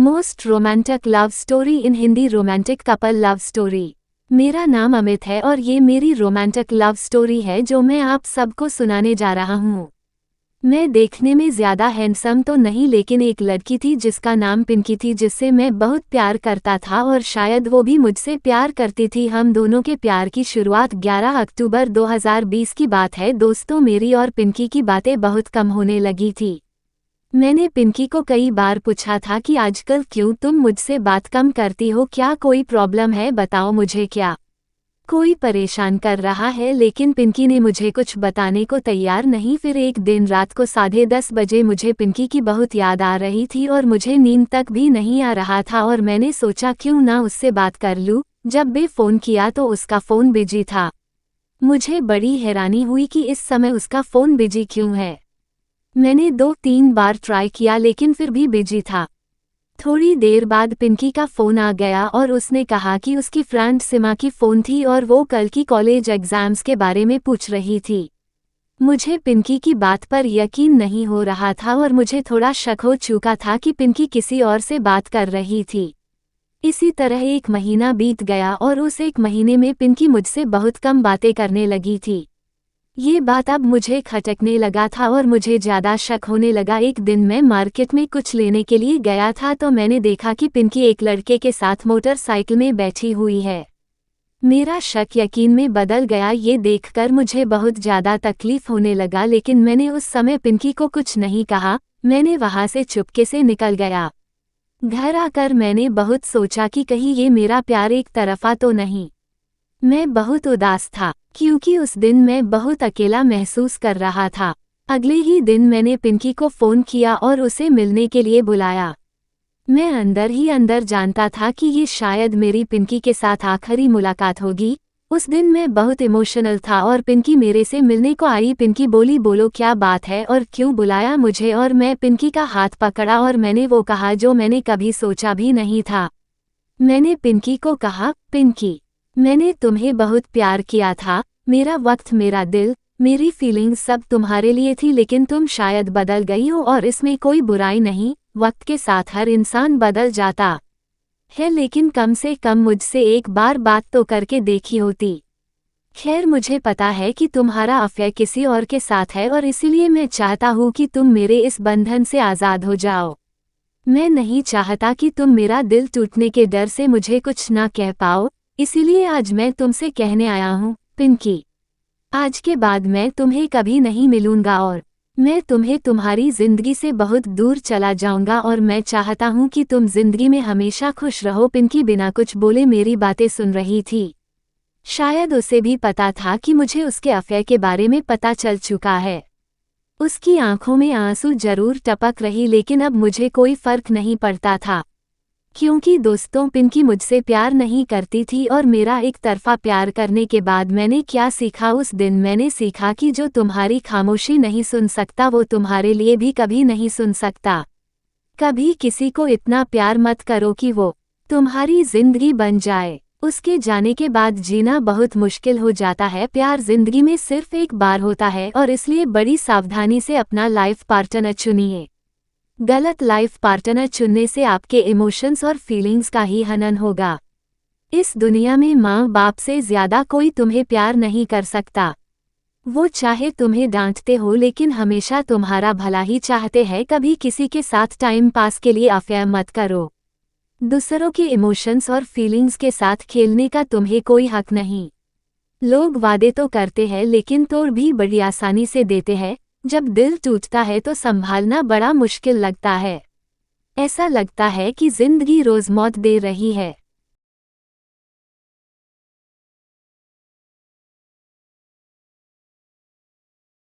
Most romantic love story in Hindi romantic couple love story. मेरा नाम अमित है और ये मेरी रोमांटिक लव स्टोरी है जो मैं आप सबको सुनाने जा रहा हूँ। मैं देखने में ज़्यादा हैंडसम तो नहीं, लेकिन एक लड़की थी जिसका नाम पिंकी थी, जिससे मैं बहुत प्यार करता था और शायद वो भी मुझसे प्यार करती थी। हम दोनों के प्यार की शुरुआत 11 अक्टूबर 2020 की बात है। दोस्तों, मेरी और पिंकी की बातें बहुत कम होने लगी थी। मैंने पिंकी को कई बार पूछा था कि आजकल क्यों तुम मुझसे बात कम करती हो, क्या कोई प्रॉब्लम है, बताओ मुझे, क्या कोई परेशान कर रहा है। लेकिन पिंकी ने मुझे कुछ बताने को तैयार नहीं। फिर एक दिन रात को 10:30 बजे मुझे पिंकी की बहुत याद आ रही थी और मुझे नींद तक भी नहीं आ रहा था और मैंने सोचा क्यों ना उससे बात कर लूं। जब भी फ़ोन किया तो उसका फ़ोन बिजी था। मुझे बड़ी हैरानी हुई कि इस समय उसका फ़ोन बिजी क्यों है। मैंने 2-3 बार ट्राई किया लेकिन फिर भी बिजी था। थोड़ी देर बाद पिंकी का फ़ोन आ गया और उसने कहा कि उसकी फ्रेंड सिमा की फ़ोन थी और वो कल की कॉलेज एग्ज़ाम्स के बारे में पूछ रही थी। मुझे पिंकी की बात पर यकीन नहीं हो रहा था और मुझे थोड़ा शक हो चुका था कि पिंकी किसी और से बात कर रही थी। इसी तरह 1 महीना बीत गया और उस 1 महीने में पिंकी मुझसे बहुत कम बातें करने लगी थी। ये बात अब मुझे खटकने लगा था और मुझे ज़्यादा शक होने लगा। एक दिन मैं मार्केट में कुछ लेने के लिए गया था तो मैंने देखा कि पिंकी एक लड़के के साथ मोटरसाइकिल में बैठी हुई है। मेरा शक यकीन में बदल गया। ये देखकर मुझे बहुत ज़्यादा तकलीफ होने लगा, लेकिन मैंने उस समय पिंकी को कुछ नहीं कहा। मैंने वहाँ से चुपके से निकल गया। घर आकर मैंने बहुत सोचा कि कहीं ये मेरा प्यार एक तरफा तो नहीं। मैं बहुत उदास था क्योंकि उस दिन मैं बहुत अकेला महसूस कर रहा था। अगले ही दिन मैंने पिंकी को फ़ोन किया और उसे मिलने के लिए बुलाया। मैं अंदर ही अंदर जानता था कि ये शायद मेरी पिंकी के साथ आखिरी मुलाकात होगी। उस दिन मैं बहुत इमोशनल था और पिंकी मेरे से मिलने को आई। पिंकी बोली, बोलो क्या बात है और क्यों बुलाया मुझे। और मैं पिंकी का हाथ पकड़ा और मैंने वो कहा जो मैंने कभी सोचा भी नहीं था। मैंने पिंकी को कहा, पिंकी, मैंने तुम्हें बहुत प्यार किया था। मेरा वक्त, मेरा दिल, मेरी फीलिंग्स सब तुम्हारे लिए थी, लेकिन तुम शायद बदल गई हो और इसमें कोई बुराई नहीं। वक्त के साथ हर इंसान बदल जाता है, लेकिन कम से कम मुझसे एक बार बात तो करके देखी होती। खैर, मुझे पता है कि तुम्हारा अफेयर किसी और के साथ है और इसीलिए मैं चाहता हूँ कि तुम मेरे इस बंधन से आज़ाद हो जाओ। मैं नहीं चाहता कि तुम मेरा दिल टूटने के डर से मुझे कुछ ना कह पाओ, इसीलिए आज मैं तुमसे कहने आया हूँ, पिंकी, आज के बाद मैं तुम्हें कभी नहीं मिलूंगा और मैं तुम्हें तुम्हारी जिंदगी से बहुत दूर चला जाऊंगा और मैं चाहता हूँ कि तुम जिंदगी में हमेशा खुश रहो। पिंकी बिना कुछ बोले मेरी बातें सुन रही थी। शायद उसे भी पता था कि मुझे उसके अफेयर के बारे में पता चल चुका है। उसकी आंखों में आंसू जरूर टपक रही, लेकिन अब मुझे कोई फर्क नहीं पड़ता था क्योंकि दोस्तों, पिंकी मुझसे प्यार नहीं करती थी और मेरा एक तरफा प्यार करने के बाद मैंने क्या सीखा। उस दिन मैंने सीखा कि जो तुम्हारी खामोशी नहीं सुन सकता वो तुम्हारे लिए भी कभी नहीं सुन सकता। कभी किसी को इतना प्यार मत करो कि वो तुम्हारी जिंदगी बन जाए। उसके जाने के बाद जीना बहुत मुश्किल हो जाता है। प्यार जिंदगी में सिर्फ एक बार होता है और इसलिए बड़ी सावधानी से अपना लाइफ पार्टनर चुनिए। गलत लाइफ पार्टनर चुनने से आपके इमोशंस और फीलिंग्स का ही हनन होगा। इस दुनिया में माँ बाप से ज़्यादा कोई तुम्हें प्यार नहीं कर सकता। वो चाहे तुम्हें डांटते हो लेकिन हमेशा तुम्हारा भला ही चाहते हैं। कभी किसी के साथ टाइम पास के लिए अफेयर मत करो। दूसरों के इमोशंस और फीलिंग्स के साथ खेलने का तुम्हें कोई हक नहीं। लोग वादे तो करते हैं लेकिन तोड़ भी बड़ी आसानी से देते हैं। जब दिल टूटता है तो संभालना बड़ा मुश्किल लगता है। ऐसा लगता है कि जिंदगी रोज मौत दे रही है।